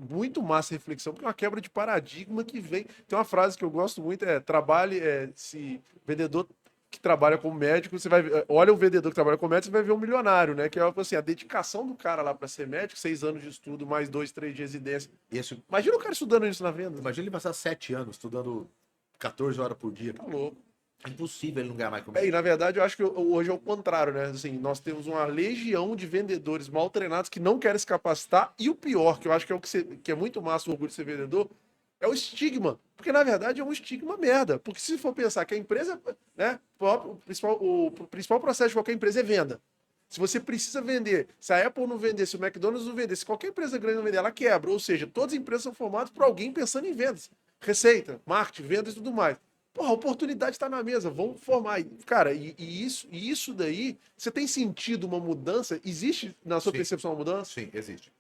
Muito massa a reflexão, porque é uma quebra de paradigma que vem. Tem uma frase que eu gosto muito, trabalhe, se vendedor que trabalha como médico, você vai olha o vendedor que trabalha como médico, você vai ver um milionário, né? Que é assim, a dedicação do cara lá para ser médico, 6 anos de estudo, mais 2, 3 de residência. Isso, Imagina o cara estudando isso na venda. imagina ele passar 7 anos estudando 14 horas por dia. Tá louco. É impossível ele não ganhar mais com E médico. na verdade eu acho que hoje é o contrário, né? Assim, nós temos uma legião de vendedores mal treinados que não querem se capacitar, e o pior, que eu acho que é que é muito massa o orgulho de ser vendedor, é o estigma. Porque na verdade é um estigma merda. Porque se for pensar que a empresa, né? O principal processo de qualquer empresa é venda. Se você precisa vender, se a Apple não vender, se o McDonald's não vender, se qualquer empresa grande não vender, ela quebra. Ou seja, todas as empresas são formadas por alguém pensando em vendas. Receita, marketing, vendas e tudo mais. Porra, a oportunidade está na mesa, vamos formar. Cara, isso daí, você tem sentido uma mudança? Existe na sua percepção uma mudança? Sim, existe.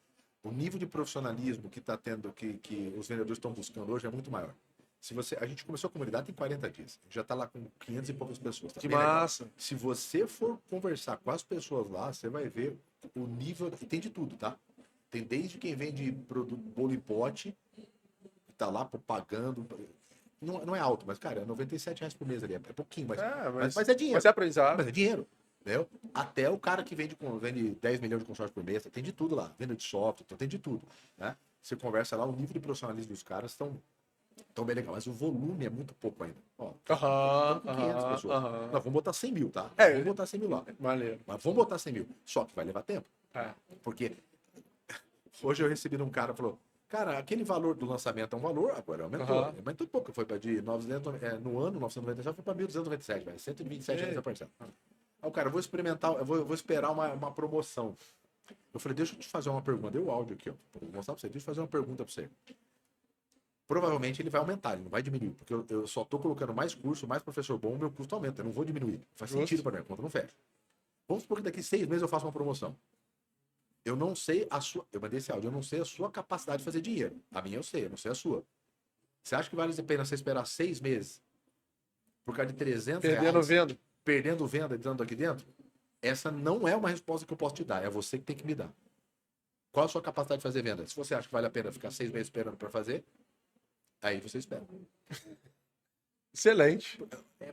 O nível de profissionalismo que está tendo, que os vendedores estão buscando hoje é muito maior. A gente começou a comunidade em 40 dias. Já está lá com 500 e poucas pessoas. Tá Que bem legal. massa. Se você for conversar com as pessoas lá, você vai ver o nível. E tem de tudo, tá? Tem desde quem vende produto, bolo em pote, que tá lá pagando. Não é alto, mas, cara, é R$ 97 por mês ali. É pouquinho, mas é dinheiro. Mas é aprendizado. Mas é dinheiro. Entendeu? Até o cara que vende 10 milhões de consórcio por mês, tem de tudo lá. Venda de software, então tem de tudo. Né? Você conversa lá, o nível de profissionalismo dos caras estão bem legal. Mas o volume é muito pouco ainda. Ó, estamos com 500 pessoas. Nós vamos botar 100 mil, tá? Vamos botar 100 mil lá. Valeu. Mas vamos botar 100 mil. Só que vai levar tempo. É. Porque hoje eu recebi de um cara que falou, cara, aquele valor do lançamento é um valor, agora aumentou. Aumentou pouco. Foi para de 900, no ano, 997, foi para 1.297, velho. 127 reais a parcela. Aí o cara, vou experimentar, eu vou esperar uma promoção. Eu falei, deixa eu te fazer uma pergunta. Deu o áudio aqui, ó. Vou mostrar pra você. Deixa eu fazer uma pergunta pra você. Provavelmente ele vai aumentar, ele não vai diminuir. Porque eu só tô colocando mais curso, mais professor bom, o meu custo aumenta. Eu não vou diminuir. Faz sentido para mim, a conta não fecha. Vamos supor que daqui 6 meses eu faço uma promoção. Eu não sei a sua. Eu mandei esse áudio, eu não sei a sua capacidade de fazer dinheiro. A minha eu sei, eu não sei a sua. Você acha que vale a pena você esperar 6 meses por causa de 300 reais? Perdendo venda dentro aqui dentro? Essa não é uma resposta que eu posso te dar. É você que tem que me dar. Qual a sua capacidade de fazer venda? Se você acha que vale a pena ficar 6 meses esperando para fazer, aí você espera. Excelente.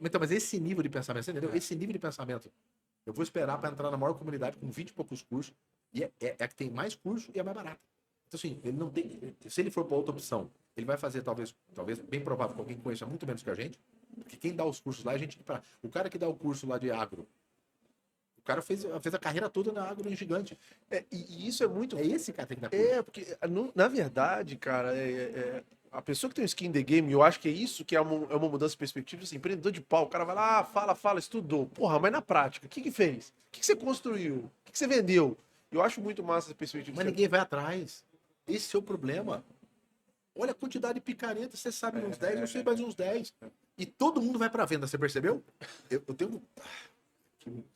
Então, mas esse nível de pensamento, você entendeu? Esse nível de pensamento. Eu vou esperar para entrar na maior comunidade com 20 e poucos cursos. E é a que tem mais curso e é mais barata. Então, assim, ele não tem. Se ele for para outra opção, ele vai fazer, talvez, bem provável, que alguém conheça muito menos que a gente. Porque quem dá os cursos lá é gente que. O cara que dá o curso lá de agro, o cara fez a carreira toda na agro em gigante. E isso é muito. É esse cara que tem que dar curso. Porque, na verdade, cara, a pessoa que tem um skin in the game, eu acho que é isso que é uma mudança de perspectiva. Assim, empreendedor de pau, o cara vai lá, fala, estudou. Porra, mas na prática, o que fez? O que você construiu? O que você vendeu? Eu acho muito massa essa perspectiva. Mas ninguém vai atrás. Esse é o problema. Olha a quantidade de picareta, você sabe uns 10, eu sei mais uns 10. E todo mundo vai para venda, você percebeu? Eu tenho...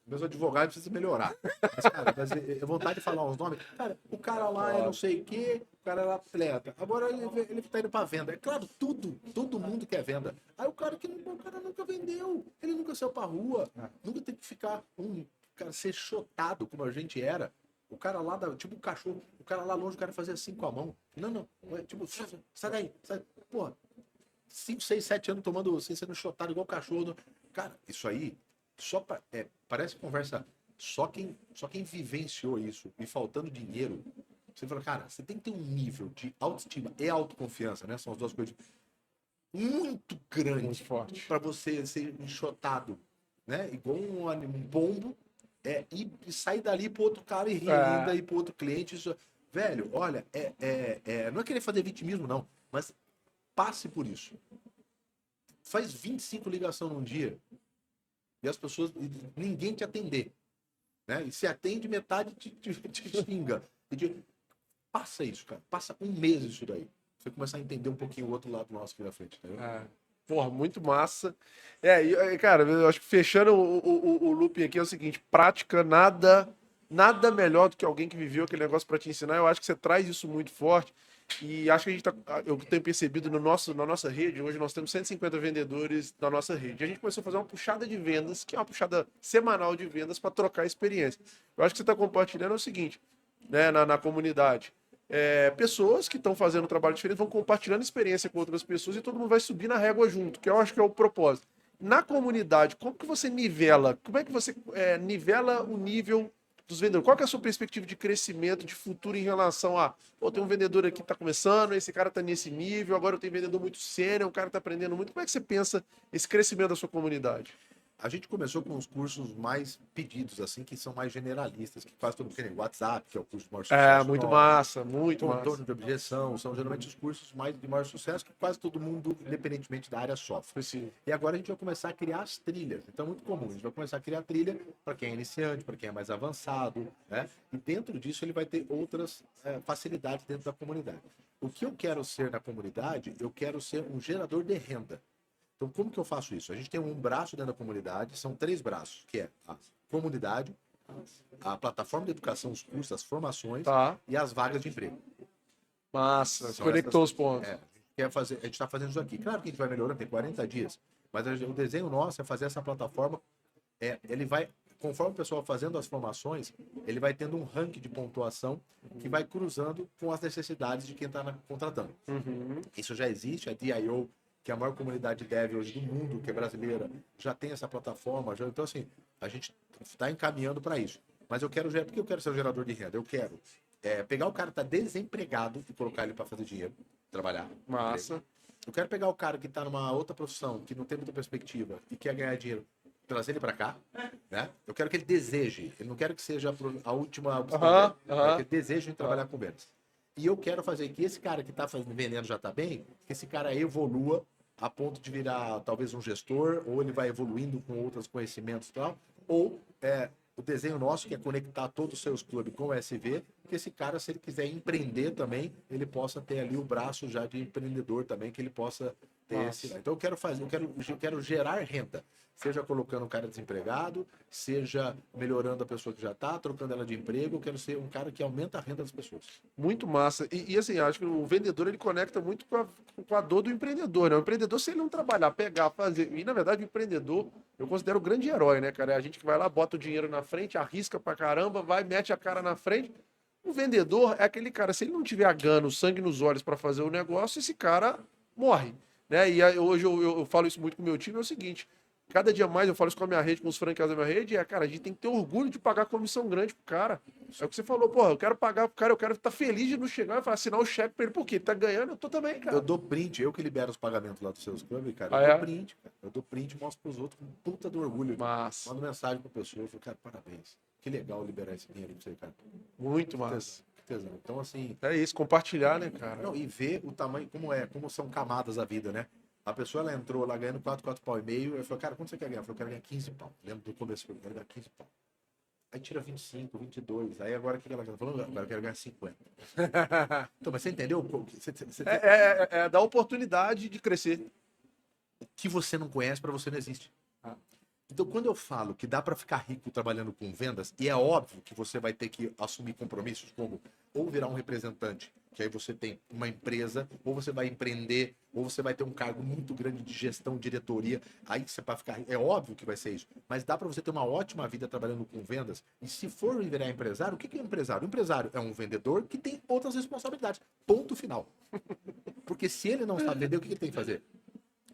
Meus advogados precisam melhorar. Mas, cara, eu vontade de falar uns nomes. Cara, o cara lá é não sei o quê, o cara é atleta. Agora ele tá indo para venda. É claro, todo mundo quer venda. Aí o cara nunca vendeu, ele nunca saiu pra rua, nunca tem que ficar cara, ser chotado como a gente era. O cara lá, tipo um cachorro, o cara lá longe, o cara fazia assim com a mão. Não, tipo, sai daí, sai. Porra, 5, 6, 7 anos tomando, assim, sendo chotado igual cachorro. Cara, isso aí, parece conversa, só quem vivenciou isso e faltando dinheiro, Você fala, cara, você tem que ter um nível de autoestima e autoconfiança, né? São as duas coisas muito grandes, muito forte, para você ser enxotado, né? Igual um pombo, e sair dali pro outro cara e rir ainda, e pro outro cliente. Isso... Velho, olha, não é querer fazer vitimismo, não, mas passe por isso. Faz 25 ligações num dia e as pessoas, ninguém te atender, né? E se atende, metade te xinga. Passa isso, cara. Passa um mês isso daí. Você começar a entender um pouquinho o outro lado nosso aqui na frente, entendeu? Porra, muito massa. Cara, eu acho que fechando o looping aqui é o seguinte: prática, nada melhor do que alguém que viveu aquele negócio para te ensinar. Eu acho que você traz isso muito forte. E acho que eu tenho percebido na nossa rede, hoje nós temos 150 vendedores na nossa rede. A gente começou a fazer uma puxada de vendas, que é uma puxada semanal de vendas para trocar experiência. Eu acho que você está compartilhando é o seguinte, né, na comunidade. Pessoas que estão fazendo um trabalho diferente vão compartilhando experiência com outras pessoas e todo mundo vai subir na régua junto, que eu acho que é o propósito. Na comunidade, como que você nivela? Como é que você nivela o nível dos vendedores? Qual que é a sua perspectiva de crescimento, de futuro em relação a, pô, tem um vendedor aqui que está começando, esse cara está nesse nível, agora eu tenho um vendedor muito sênior, um cara está aprendendo muito. Como é que você pensa esse crescimento da sua comunidade? A gente começou com os cursos mais pedidos, assim, que são mais generalistas, que quase todo mundo quer. WhatsApp, que é o curso de maior sucesso. Muito massa, muito massa. Contorno de objeção, são geralmente os cursos mais de maior sucesso que quase todo mundo, independentemente da área, sofre. Sim. E agora a gente vai começar a criar as trilhas. Então é muito comum, a gente vai começar a criar trilha para quem é iniciante, para quem é mais avançado, né? E dentro disso ele vai ter outras facilidades dentro da comunidade. O que eu quero ser na comunidade, eu quero ser um gerador de renda. Então, como que eu faço isso? A gente tem um braço dentro da comunidade, são 3 braços, que é a comunidade, a plataforma de educação, os cursos, as formações e as vagas de emprego. Massa, conectou os pontos. A gente está fazendo isso aqui. Claro que a gente vai melhorando, tem 40 dias, mas o desenho nosso é fazer essa plataforma, ele vai, conforme o pessoal fazendo as formações, ele vai tendo um ranking de pontuação que vai cruzando com as necessidades de quem está contratando. Isso já existe, a DIO, que é a maior comunidade de dev hoje do mundo, que é brasileira, já tem essa plataforma. Então, assim, a gente está encaminhando para isso. Mas por que eu quero ser um gerador de renda? Eu quero pegar o cara que está desempregado e colocar ele para fazer dinheiro, trabalhar. Massa. Eu quero pegar o cara que está numa outra profissão, que não tem muita perspectiva e quer ganhar dinheiro, trazer ele para cá, né? Eu quero que ele deseje. Eu não quero que seja a última opção dele. Eu quero que ele deseje trabalhar com vendas. E eu quero fazer que esse cara que está vendendo já está bem, que esse cara evolua a ponto de virar talvez um gestor, ou ele vai evoluindo com outros conhecimentos e tal, ou o desenho nosso, que é conectar todos os seus clubes com o SV, que esse cara, se ele quiser empreender também, ele possa ter ali o braço já de empreendedor também, que ele possa ter esse... Então eu quero gerar renda, seja colocando um cara desempregado, seja melhorando a pessoa que já está, trocando ela de emprego. Eu quero ser um cara que aumenta a renda das pessoas. Muito massa. E assim, acho que o vendedor, ele conecta muito com a dor do empreendedor, né? O empreendedor, se ele não trabalhar, pegar, fazer... E, na verdade, o empreendedor, eu considero o grande herói, né, cara? É a gente que vai lá, bota o dinheiro na frente, arrisca pra caramba, vai, mete a cara na frente. O vendedor é aquele cara, se ele não tiver a gana, o sangue nos olhos para fazer o negócio, esse cara morre, né? E aí, hoje eu falo isso muito com o meu time, é o seguinte: cada dia mais eu falo isso com a minha rede, com os franqueados da minha rede, cara, a gente tem que ter orgulho de pagar comissão grande pro cara. É o que você falou, porra, eu quero pagar pro cara, eu quero estar feliz de não chegar e assinar o cheque pra ele, porque ele tá ganhando, eu tô também, cara. Eu dou print, eu que libero os pagamentos lá dos seus clubes, cara. Dou print, cara. Eu dou print, mostro pros outros com puta do orgulho. Massa. Mando mensagem pra pessoa, eu falo, cara, parabéns. Que legal liberar esse dinheiro pra você, cara. Muito massa. Tesão. Então, assim... É isso, compartilhar, né, cara? Não, e ver o tamanho, como são camadas a vida, né? A pessoa, ela entrou lá ganhando 4 pau e meio, eu falei, cara, quanto você quer ganhar? Eu falei, eu quero ganhar 15 pau. Lembro do começo, eu quero ganhar 15 pau. Aí tira 25, 22, aí agora o que ela está falando? Agora eu quero ganhar 50. Então, mas você entendeu? Dá oportunidade de crescer. O que você não conhece, para você não existe. Então, quando eu falo que dá para ficar rico trabalhando com vendas, e é óbvio que você vai ter que assumir compromissos como ou virar um representante, que aí você tem uma empresa, ou você vai empreender, ou você vai ter um cargo muito grande de gestão, diretoria, aí você vai ficar rico. É óbvio que vai ser isso, mas dá para você ter uma ótima vida trabalhando com vendas. E se for virar empresário, o que é um empresário? O empresário é um vendedor que tem outras responsabilidades. Ponto final. Porque se ele não sabe vender, o que ele tem que fazer?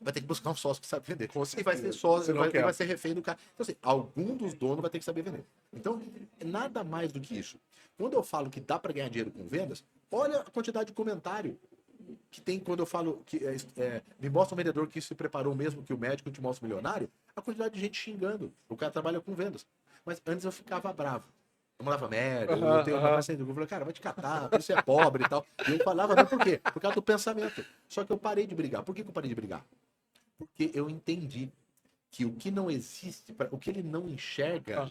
vai ter que buscar um sócio que sabe vender. Com E vai ser certeza. sócio, Senão quebra. vai ser refém do cara. Então, assim, algum dos donos vai ter que saber vender. Então, nada mais do que isso. Quando eu falo que dá para ganhar dinheiro com vendas, olha a quantidade de comentário que tem quando eu falo que me mostra um vendedor que se preparou mesmo que o médico te mostra o milionário, a quantidade de gente xingando. O cara trabalha com vendas. Mas antes eu ficava bravo. Eu mandava merda, eu tenho uma paciente, eu falei, cara, vai te catar, porque você é pobre e tal. E eu falava, não, por quê? Por causa do pensamento. Só que eu parei de brigar. Por que eu parei de brigar? Porque eu entendi que o que não existe, o que ele não enxerga,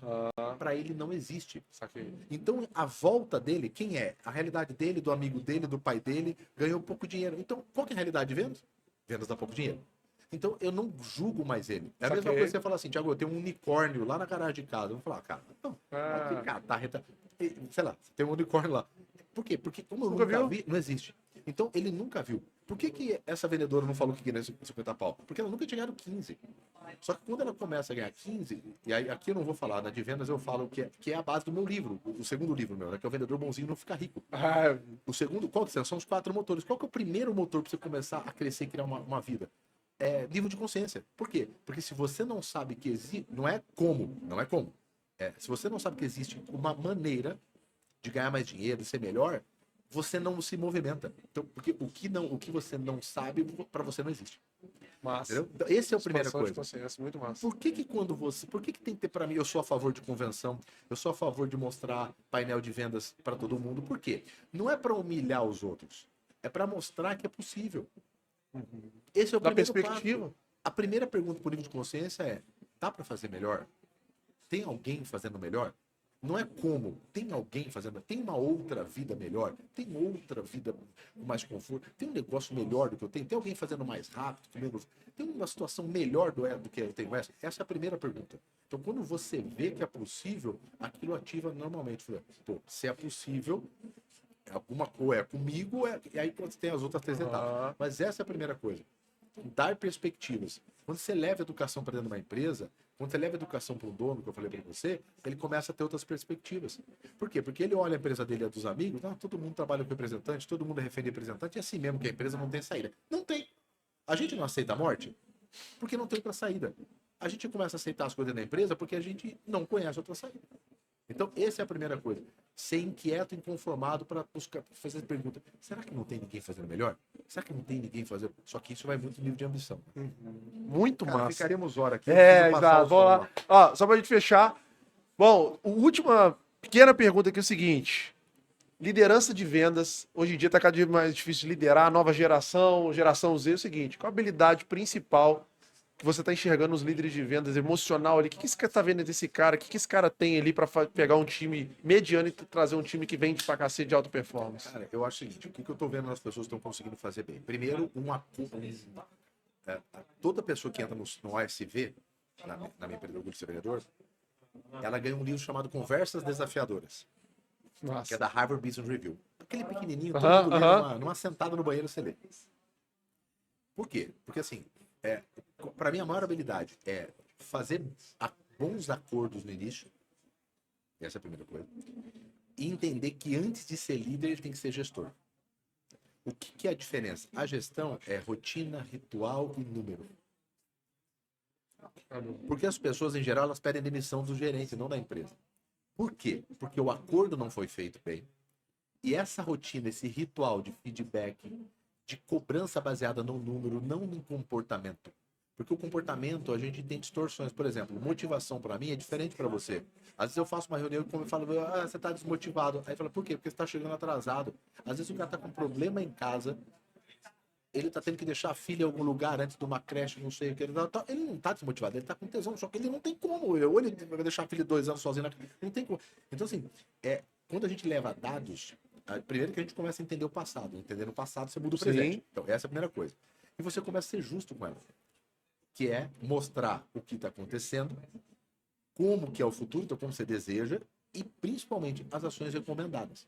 para ele não existe. Saquei. Então, a volta dele, quem é? A realidade dele, do amigo dele, do pai dele, ganhou pouco dinheiro. Então, qual que é a realidade de vendas? Vendas dá pouco dinheiro. Então, eu não julgo mais ele. É a mesma coisa que você falar assim, Thiago, eu tenho um unicórnio lá na garagem de casa. Eu vou falar, cara, não, vai catar, sei lá, tem um unicórnio lá. Por quê? Porque como eu nunca vi, não existe. Então, ele nunca viu. Por que essa vendedora não falou que queria 50 pau? Porque ela nunca tinha ganhado 15. Só que quando ela começa a ganhar 15, e aí aqui eu não vou falar, de vendas eu falo que é a base do meu livro, o segundo livro meu, né, que é o Vendedor Bonzinho Não Fica Rico. O segundo, qual que são os 4 motores? Qual que é o primeiro motor para você começar a crescer e criar uma vida? É nível de consciência. Por quê? Porque se você não sabe que existe, não é como. Se você não sabe que existe uma maneira de ganhar mais dinheiro, de ser melhor, você não se movimenta. Então, porque o que você não sabe, para você não existe. Massa. Então, esse é a primeira coisa. Muito massa. Por que tem que ter para mim, eu sou a favor de convenção, eu sou a favor de mostrar painel de vendas para todo mundo? Por quê? Não é para humilhar os outros, é para mostrar que é possível. Esse é o primeiro perspectiva. passo. A primeira pergunta por nível de consciência é: dá para fazer melhor? Tem alguém fazendo melhor? Não é como. Tem alguém fazendo. Tem uma outra vida melhor? Tem outra vida com mais conforto? Tem um negócio melhor do que eu tenho? Tem alguém fazendo mais rápido? Tem uma situação melhor do que eu tenho? Essa é a primeira pergunta. Então, quando você vê que é possível, aquilo ativa normalmente. Pô, se é possível, alguma coisa é comigo, e aí quando tem as outras 3 etapas. Mas essa é a primeira coisa. Dar perspectivas. Quando você leva educação para dentro de uma empresa, quando você leva educação para um dono, que eu falei para você, ele começa a ter outras perspectivas. Por quê? Porque ele olha a empresa dele e a dos amigos, todo mundo trabalha com representante, todo mundo é refém de representante, é assim mesmo que a empresa não tem saída. Não tem. A gente não aceita a morte porque não tem outra saída. A gente começa a aceitar as coisas da empresa porque a gente não conhece outra saída. Então, essa é a primeira coisa. Ser inquieto, inconformado para buscar, fazer pergunta. Será que não tem ninguém fazendo melhor? Será que não tem ninguém fazendo? Só que isso vai muito no nível de ambição. Muito massa. Ficaremos hora aqui. Exato. Vamos lá. Ó, só pra gente fechar. Bom, a última pequena pergunta aqui é o seguinte. Liderança de vendas. Hoje em dia tá cada dia mais difícil de liderar. A nova geração, geração Z, é o seguinte. Qual a habilidade principal que você tá enxergando os líderes de vendas emocional ali? O que esse cara tá vendo desse cara? O que esse cara tem ali para pegar um time mediano e trazer um time que vende pra cacete de alta performance? Cara, eu acho o seguinte, o que eu tô vendo nas pessoas que estão conseguindo fazer bem? Primeiro, toda pessoa que entra no OSV, na minha empresa do Grupo Vereador, ela ganha um livro chamado Conversas Desafiadoras, que é da Harvard Business Review. Aquele pequenininho, todo mundo lê numa sentada no banheiro você lê. Por quê? Porque assim, para mim a maior habilidade é fazer bons acordos no início. Essa é a primeira coisa. E entender que antes de ser líder, ele tem que ser gestor. O que é a diferença? A gestão é rotina, ritual e número. Porque as pessoas, em geral, elas pedem demissão do gerente, não da empresa. Por quê? Porque o acordo não foi feito bem. E essa rotina, esse ritual de feedback, de cobrança baseada no número, não no comportamento. Porque o comportamento, a gente tem distorções. Por exemplo, motivação para mim é diferente para você. Às vezes eu faço uma reunião e falo, você tá desmotivado. Aí fala, por quê? Porque você tá chegando atrasado. Às vezes o cara tá com problema em casa, ele tá tendo que deixar a filha em algum lugar antes de uma creche, não sei o que. Ele não tá desmotivado, ele tá com tesão, só que ele não tem como. Ou ele vai deixar a filha 2 anos sozinha, não tem como. Então, assim, quando a gente leva dados, primeiro que a gente começa a entender o passado. Entendendo o passado, você muda o presente. Então, essa é a primeira coisa. E você começa a ser justo com ela. Que é mostrar o que está acontecendo, como que é o futuro, então como você deseja, e principalmente as ações recomendadas.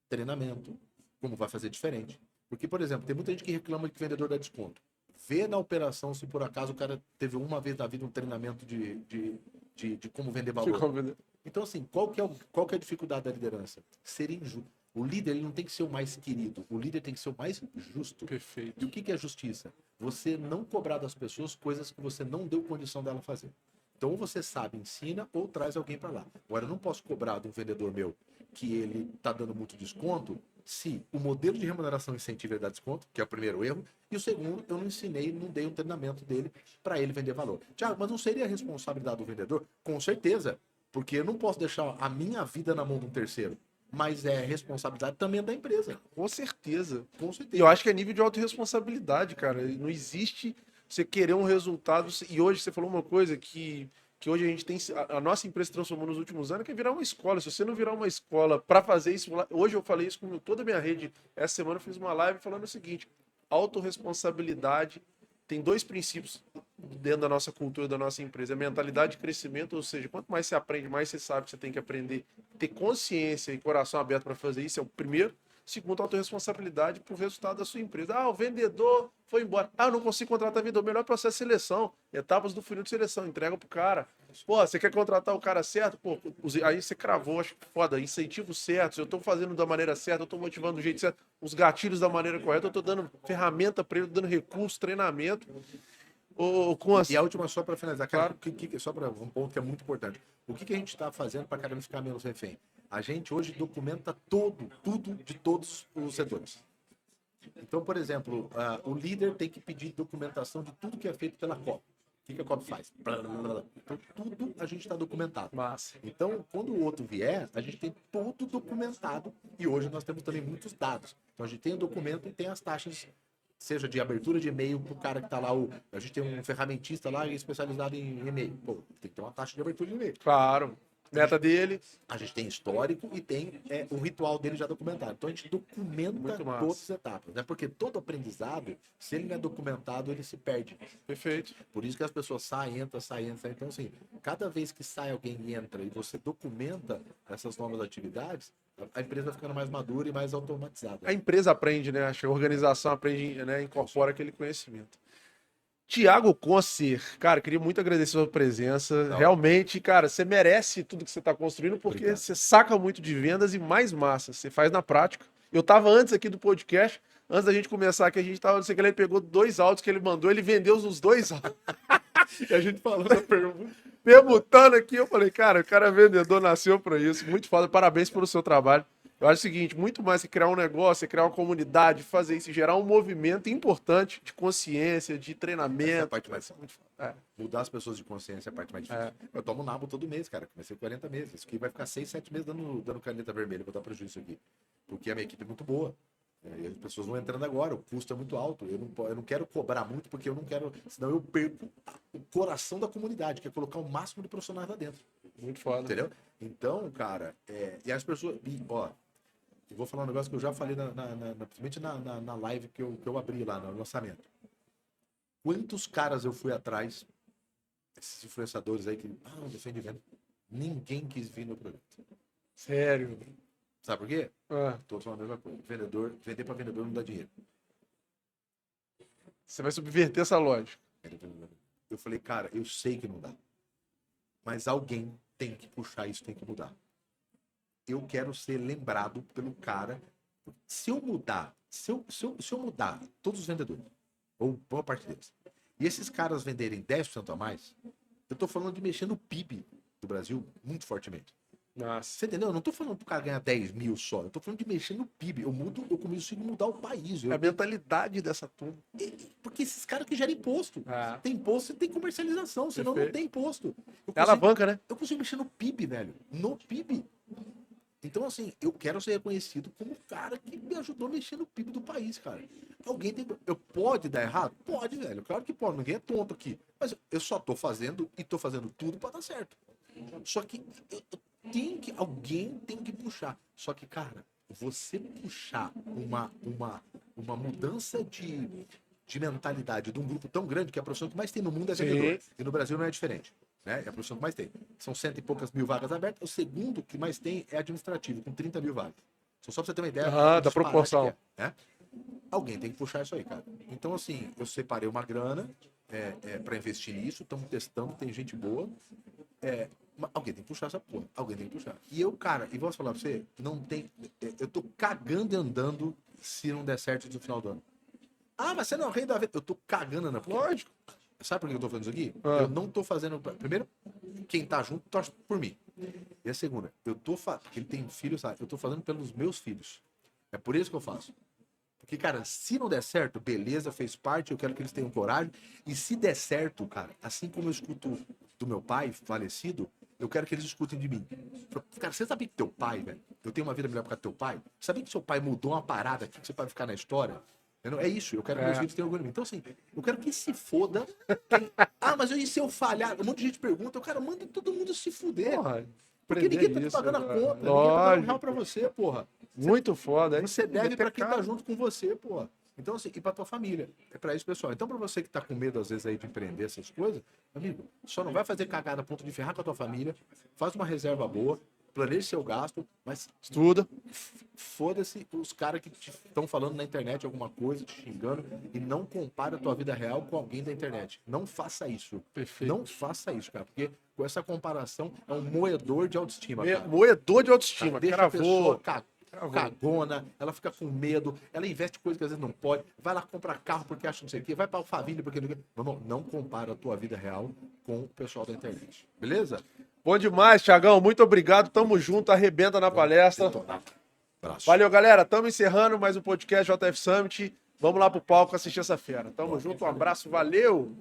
Treinamento, como vai fazer diferente. Porque, por exemplo, tem muita gente que reclama que o vendedor dá desconto. Vê na operação se por acaso o cara teve uma vez na vida um treinamento de como vender valor. Então, assim, qual que é a dificuldade da liderança? Ser injusto. O líder ele não tem que ser o mais querido, o líder tem que ser o mais justo. Perfeito. E o que é justiça? Você não cobrar das pessoas coisas que você não deu condição dela fazer. Então, ou você sabe, ensina, ou traz alguém para lá. Agora, eu não posso cobrar de um vendedor meu que ele está dando muito desconto, se o modelo de remuneração incentiva ele dar desconto, que é o primeiro erro, e o segundo, eu não ensinei, não dei um treinamento dele para ele vender valor. Tiago, mas não seria a responsabilidade do vendedor? Com certeza, porque eu não posso deixar a minha vida na mão de um terceiro. Mas é responsabilidade também da empresa. Com certeza. Com certeza. E eu acho que é nível de autorresponsabilidade, cara. Não existe você querer um resultado. E hoje você falou uma coisa que hoje a gente tem. A nossa empresa se transformou nos últimos anos, que é virar uma escola. Se você não virar uma escola para fazer isso. Hoje eu falei isso com toda a minha rede. Essa semana eu fiz uma live falando o seguinte: autorresponsabilidade tem 2 princípios dentro da nossa cultura, da nossa empresa. A mentalidade de crescimento, ou seja, quanto mais você aprende, mais você sabe que você tem que aprender. Ter consciência e coração aberto para fazer isso é o primeiro. Segundo, autorresponsabilidade por resultado da sua empresa. Ah, o vendedor foi embora. Ah, eu não consigo contratar vendedor. Melhor processo de seleção. Etapas do funil de seleção. Entrega pro cara. Pô, você quer contratar o cara certo? Pô, aí você cravou, acho que foda. Incentivos certos. Eu tô fazendo da maneira certa, eu tô motivando do jeito certo. Os gatilhos da maneira correta. Eu tô dando ferramenta para ele, dando recurso, treinamento. E a última, só para finalizar, claro. Só para um ponto que é muito importante. O que a gente está fazendo para cada vez ficar menos refém? A gente hoje documenta tudo de todos os setores. Então, por exemplo, o líder tem que pedir documentação de tudo que é feito pela COP. O que a COP faz? Então, tudo a gente está documentado. Massa. Então, quando o outro vier, a gente tem tudo documentado. E hoje nós temos também muitos dados. Então, a gente tem o documento e tem as taxas, seja de abertura de e-mail para o cara que está lá. A gente tem um ferramentista lá especializado em e-mail. Pô, tem que ter uma taxa de abertura de e-mail. Claro. Meta dele. A gente tem histórico e tem o ritual dele já documentado. Então a gente documenta todas as etapas, né? Porque todo aprendizado, se ele não é documentado, ele se perde. Perfeito. Por isso que as pessoas saem, entram. Então, assim, cada vez que sai alguém e entra e você documenta essas novas atividades, a empresa vai ficando mais madura e mais automatizada. A empresa aprende, né? A organização aprende, né? Incorpora aquele conhecimento. Tiago Concer, cara, queria muito agradecer a sua presença. Não. Realmente, cara, você merece tudo que você está construindo, porque Obrigado. Você saca muito de vendas e mais massa, você faz na prática. Eu tava antes aqui do podcast, antes da gente começar aqui, a gente tava, não sei o que, ele pegou 2 áudios que ele mandou, ele vendeu os 2 áudios. E a gente falando, perguntando aqui, eu falei, cara, o cara vendedor nasceu para isso, muito foda, parabéns pelo seu trabalho. Eu acho o seguinte, muito mais que criar um negócio, é criar uma comunidade, fazer isso, gerar um movimento importante de consciência, de treinamento. Essa é a parte mais Mudar as pessoas de consciência é a parte mais difícil. Eu tomo nabo todo mês, cara. Comecei 40 meses. Isso aqui vai ficar 6, 7 meses dando caneta vermelha, vou dar prejuízo aqui. Porque a minha equipe é muito boa. E as pessoas vão entrando agora, o custo é muito alto. Eu não quero cobrar muito, porque eu não quero. Senão eu perco o coração da comunidade, que é colocar o máximo de profissionais lá dentro. Muito foda. Entendeu? Então, cara, e as pessoas. Eu vou falar um negócio que eu já falei principalmente na live que eu abri lá, no lançamento. Quantos caras eu fui atrás, esses influenciadores aí que defende venda, ninguém quis vir no produto. Sério? Sabe por quê? Todos falam a mesma coisa. Vender para vendedor não dá dinheiro. Você vai subverter essa lógica. Eu falei, cara, eu sei que não dá. Mas alguém tem que puxar isso, tem que mudar. Eu quero ser lembrado pelo cara. Se eu mudar, se eu mudar todos os vendedores, ou boa parte deles, e esses caras venderem 10% a mais, eu tô falando de mexer no PIB do Brasil muito fortemente. Nossa. Você entendeu? Eu não tô falando pro cara ganhar 10 mil só, eu tô falando de mexer no PIB. Eu consigo mudar o país. A mentalidade dessa turma. Porque esses caras que geram imposto. Tem imposto e tem comercialização, senão não tem imposto. É alavanca, né? Eu consigo mexer no PIB, velho. No PIB. Então, assim, eu quero ser reconhecido como o cara que me ajudou a mexer no PIB do país, cara. Alguém tem... Pode dar errado? Pode, velho. Claro que pode. Ninguém é tonto aqui. Mas eu só tô fazendo e tô fazendo tudo pra dar certo. Só que alguém tem que puxar. Só que, cara, você puxar uma mudança de mentalidade de um grupo tão grande, que a profissão que mais tem no mundo é vendedor. E no Brasil não é diferente. Né? É a profissão que mais tem. São 100 e poucas mil vagas abertas. O segundo que mais tem é administrativo, com 30 mil vagas. Só pra você ter uma ideia da proporção. Né? Alguém tem que puxar isso aí, cara. Então, assim, eu separei uma grana para investir nisso. Estamos testando, tem gente boa. Mas alguém tem que puxar essa porra. Alguém tem que puxar. E eu, cara, e vou falar pra você, não tem. Eu tô cagando e andando se não der certo no final do ano. Ah, mas você não é o rei da vida. Eu tô cagando andando. Lógico. Sabe por que eu tô fazendo isso aqui? Ah. Eu não tô fazendo. Primeiro, quem tá junto torce por mim. E a segunda, eu tô fazendo. Porque ele tem filho, sabe? Eu tô fazendo pelos meus filhos. É por isso que eu faço. Porque, cara, se não der certo, beleza, fez parte, eu quero que eles tenham coragem. E se der certo, cara, assim como eu escuto do meu pai falecido, eu quero que eles escutem de mim. Cara, você sabia que teu pai, velho, eu tenho uma vida melhor por causa do teu pai? Sabia que seu pai mudou uma parada aqui que você pode ficar na história? É isso, eu quero que meus filhos tenham orgulho de mim. Então, assim, eu quero que se foda. Ah, mas e se eu falhar? Um monte de gente pergunta, eu, cara, manda todo mundo se fuder. Porra, porque ninguém tá te isso, pagando a cara. conta, ninguém tá Lógico. dando real pra você, porra. Muito foda. Você deve pra quem tá pecado. junto com você, porra. Então, assim, e pra tua família. É pra isso, pessoal. Então, pra você que tá com medo, às vezes, aí de empreender essas coisas, amigo, só não vai fazer cagada a ponto de ferrar com a tua família. Faz uma reserva boa, planeje seu gasto, mas Estuda. foda-se os caras que estão falando na internet alguma coisa, te xingando, e não compara a tua vida real com alguém da internet. Não faça isso. Perfeito. Não faça isso, cara, porque com essa comparação é um moedor de autoestima, cara. Moedor de autoestima. Deixa a pessoa Cravou. cagona, ela fica com medo, ela investe coisas que às vezes não pode, vai lá comprar carro porque acha não sei o quê, vai pra Alphaville porque não sei o quê. Meu irmão, não compara a tua vida real com o pessoal da internet. Beleza? Bom demais, Thiagão. Muito obrigado. Tamo junto. Arrebenta na palestra. Abraço. Valeu, galera. Tamo encerrando mais um podcast JF Summit. Vamos lá pro palco assistir essa fera. Tamo junto. Um abraço. Valeu.